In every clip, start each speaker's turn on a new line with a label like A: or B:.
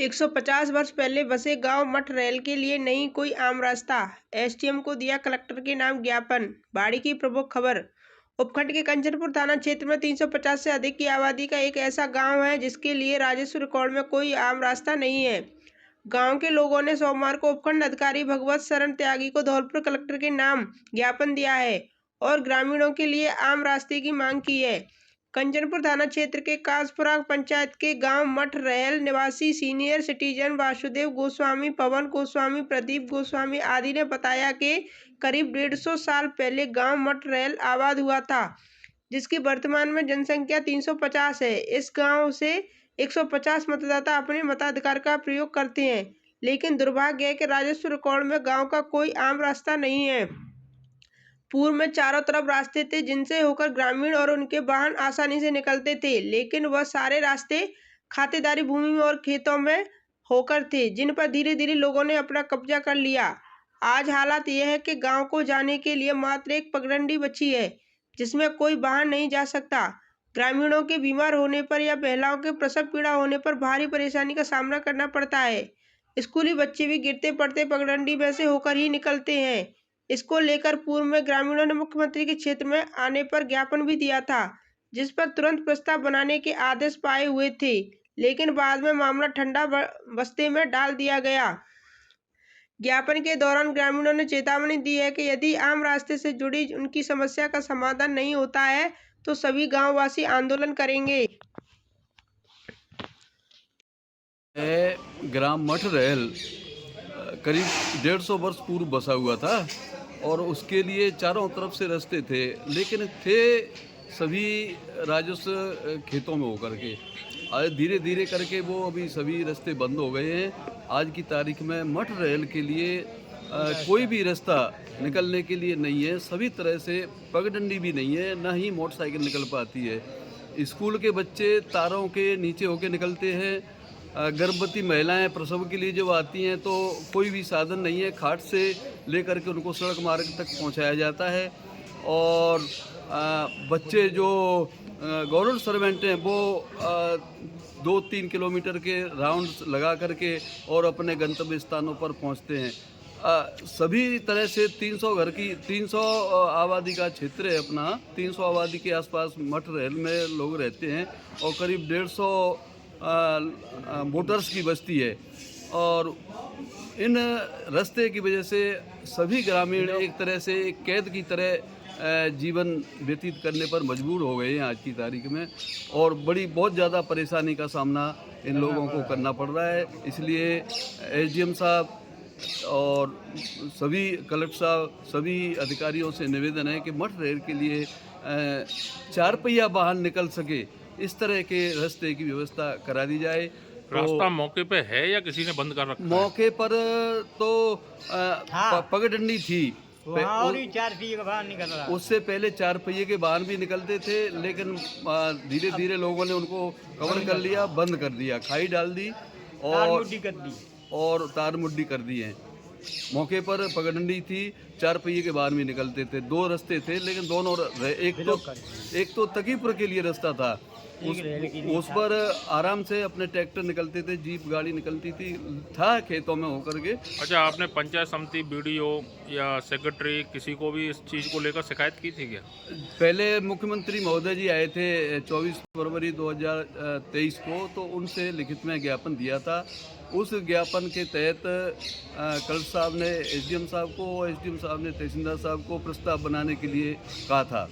A: 150 वर्ष पहले बसे गांव मठ रेल के लिए नहीं कोई आम रास्ता। एसडीएम को दिया कलेक्टर के नाम ज्ञापन। बाड़ी की प्रमुख खबर। उपखंड के कंचनपुर थाना क्षेत्र में 350 से अधिक की आबादी का एक ऐसा गांव है जिसके लिए राजस्व रिकॉर्ड में कोई आम रास्ता नहीं है। गांव के लोगों ने सोमवार को उपखंड अधिकारी भगवत शरण त्यागी को धौलपुर कलेक्टर के नाम ज्ञापन दिया है और ग्रामीणों के लिए आम रास्ते की मांग की है। कंचनपुर थाना क्षेत्र के कासपुरा पंचायत के गांव मठ रेल निवासी सीनियर सिटीजन वासुदेव गोस्वामी, पवन गोस्वामी, प्रदीप गोस्वामी आदि ने बताया कि करीब 150 साल पहले गांव मठ रेल आबाद हुआ था, जिसकी वर्तमान में जनसंख्या 350 है। इस गांव से 150 मतदाता अपने मताधिकार का प्रयोग करते हैं, लेकिन दुर्भाग्य है कि राजस्व रिकॉर्ड में गांव का कोई आम रास्ता नहीं है। पूर्व में चारों तरफ रास्ते थे जिनसे होकर ग्रामीण और उनके वाहन आसानी से निकलते थे, लेकिन वह सारे रास्ते खातेदारी भूमि में और खेतों में होकर थे, जिन पर धीरे धीरे लोगों ने अपना कब्जा कर लिया। आज हालात यह है कि गांव को जाने के लिए मात्र एक पगडंडी बची है, जिसमें कोई वाहन नहीं जा सकता। ग्रामीणों के बीमार होने पर या महिलाओं के प्रसव पीड़ा होने पर भारी परेशानी का सामना करना पड़ता है। स्कूली बच्चे भी गिरते पड़ते पगडंडी में से होकर ही निकलते हैं। इसको लेकर पूर्व में ग्रामीणों ने मुख्यमंत्री के क्षेत्र में आने पर ज्ञापन भी दिया था, जिस पर तुरंत प्रस्ताव बनाने के आदेश पाए हुए थे, लेकिन बाद में मामला ठंडा बस्ते में डाल दिया गया। ज्ञापन के दौरान ग्रामीणों ने चेतावनी दी है कि यदि आम रास्ते से जुड़ी उनकी समस्या का समाधान नहीं होता है तो सभी गांववासी आंदोलन करेंगे।
B: ग्राम मठ रेल करीब 150 वर्ष पूर्व बसा हुआ था और उसके लिए चारों तरफ से रास्ते थे, लेकिन थे सभी राजस्व खेतों में होकर के। आज धीरे धीरे करके वो अभी सभी रास्ते बंद हो गए हैं। आज की तारीख में मठ रेल के लिए कोई भी रास्ता निकलने के लिए नहीं है। सभी तरह से पगडंडी भी नहीं है, ना ही मोटरसाइकिल निकल पाती है। स्कूल के बच्चे तारों के नीचे होके निकलते हैं। गर्भवती महिलाएं प्रसव के लिए जब आती हैं तो कोई भी साधन नहीं है, खाट से लेकर के उनको सड़क मार्ग तक पहुंचाया जाता है। और बच्चे जो गवर्नमेंट सर्वेंट हैं वो 2-3 किलोमीटर के राउंड लगा करके और अपने गंतव्य स्थानों पर पहुंचते हैं। सभी तरह से 300 आबादी का क्षेत्र है अपना। 300 आबादी के आसपास मठ रेल में लोग रहते हैं और करीब 150 वोटर्स की बस्ती है। और इन रास्ते की वजह से सभी ग्रामीण एक तरह से एक कैद की तरह जीवन व्यतीत करने पर मजबूर हो गए हैं आज की तारीख में, और बहुत ज़्यादा परेशानी का सामना इन लोगों को करना पड़ रहा है। इसलिए एसडीएम साहब और सभी कलेक्टर साहब, सभी अधिकारियों से निवेदन है कि मठ रेल के लिए 4 पहिया वाहन निकल सके, इस तरह के रास्ते की व्यवस्था करा दी जाए।
C: रास्ता मौके पे है या किसी ने बंद कर रखा है?
B: मौके पर तो पगडंडी थी,
D: और 4 पहिए का वाहन निकल रहा।
B: उससे पहले 4 पहिए के वाहन भी निकलते थे, लेकिन धीरे धीरे लोगों ने उनको कवर कर लिया, बंद कर दिया, खाई डाल दी और तार मुड्डी कर दी है। मौके पर पगडंडी थी, 4 पहिए के वाहन भी निकलते थे। 2 रास्ते थे, लेकिन दोनों एक तो तकीपुर के लिए रास्ता था, उस पर आराम से अपने ट्रैक्टर निकलते थे, जीप गाड़ी निकलती थी, था खेतों में होकर के।
C: अच्छा, आपने पंचायत समिति, बीडीओ या सेक्रेटरी किसी को भी इस चीज़ को लेकर शिकायत की थी क्या?
B: पहले मुख्यमंत्री महोदय जी आए थे 24 फरवरी 2023 को, तो उनसे लिखित में ज्ञापन दिया था। उस ज्ञापन के तहत कलेक्टर साहब ने एसडीएम साहब को, एसडीएम साहब ने तहसीलदार साहब को प्रस्ताव बनाने के लिए कहा था।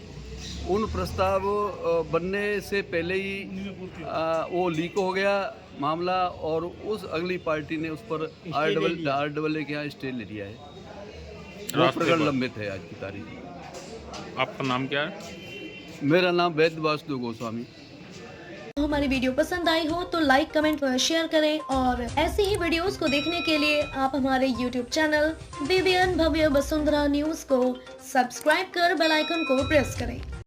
B: उन प्रस्ताव बनने से पहले ही वो लीक हो गया मामला, और उस अगली पार्टी ने उस पर RAA के यहाँ स्टे ले लिया है। वो प्रकरण लंबित है आज की तारीख में।
C: आपका नाम क्या है?
B: मेरा नाम वैद्य वासुदेव गोस्वामी।
E: हमारी वीडियो पसंद आई हो तो लाइक, कमेंट और शेयर करें, और ऐसी ही वीडियोस को देखने के लिए आप हमारे YouTube चैनल BBN भव्य वसुंधरा न्यूज को सब्सक्राइब कर बेल आइकन को प्रेस करें।